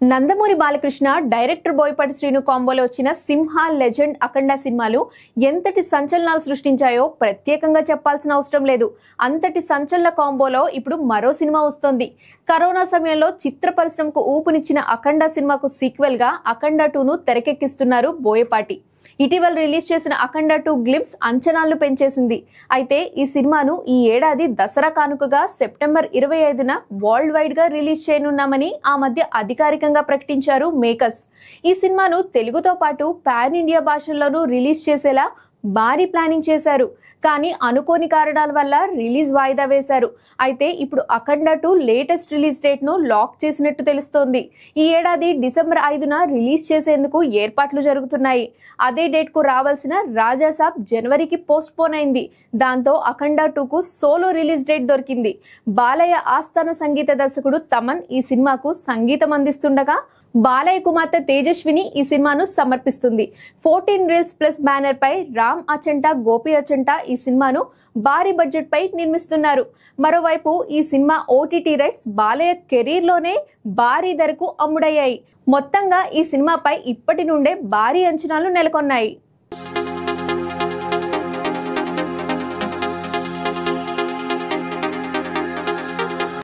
Nandamuri Balakrishna director Boyapati Srinu కాంబోలో వచ్చిన సింహ legend అఖండ సినిమాలు ఎంతటి సంచలనాలు సృష్టించాయో ప్రత్యేకంగా చెప్పాల్సిన అవసరం లేదు. అంతటి సంచలన కాంబోలో ఇప్పుడు మరో సినిమా వస్తోంది. కరోనా సమయంలో చిత్ర పరిశ్రమకు ఊపునిచ్చిన అఖండ సినిమాకు సీక్వెల్ గా అఖండ 2ను తెరకెక్కిస్తున్నారు బోయపాటి. ఇటీవల రిలీజ్ చేసిన అఖండ 2 గ్లింప్స్ అంచనాలను పెంచేసింది. అయితే ఈ సినిమాను ఈ ఏడాది దసరా కానుకగా సెప్టెంబర్ 25న వరల్డ్ వైడ్ గా రిలీజ్ చేయనున్నామని ఆ మధ్య అధికారికంగా ప్రకటించారు మేకర్స్. ఈ సినిమాను తెలుగుతో పాటు పాన్ ఇండియా భాషల్లోనూ రిలీజ్ చేసేలా భారీ ప్లానింగ్ చేశారు. కానీ అనుకోని కారణాల వల్ల రిలీజ్ వాయిదా వేశారు. అయితే ఇప్పుడు అఖండ 2 లేటెస్ట్ రిలీజ్ డేట్ ను లాక్ చేసినట్టు తెలుస్తోంది. ఈ ఏడాది డిసెంబర్ 5న రిలీజ్ చేసేందుకు ఏర్పాట్లు జరుగుతున్నాయి. అదే డేట్ కు రావాల్సిన రాజాసాబ్ జనవరికి పోస్ట్ పోన్ అయింది. దాంతో అఖండ 2కు సోలో రిలీజ్ డేట్ దొరికింది. బాలయ్య ఆస్థాన సంగీత దర్శకుడు తమన్ ఈ సినిమాకు సంగీతం అందిస్తుండగా బాలయ్య కుమార్తె తేజస్విని ఈ సినిమాను సమర్పిస్తుంది. 14 రీల్స్ ప్లస్ బ్యానర్ పై రామ్ అచంటా, గోపి అచంటా ఈ సినిమాను భారీ బడ్జెట్ పై నిర్మిస్తున్నారు. మరోవైపు ఈ cinema OTT rights Balayya career లోనే భారీ ధరకు అమ్ముడయ్యాయి. మొత్తంగా ఈ సినిమాపై ఇప్పటి నుండే భారీ అంచనాలు నెలకొన్నాయి.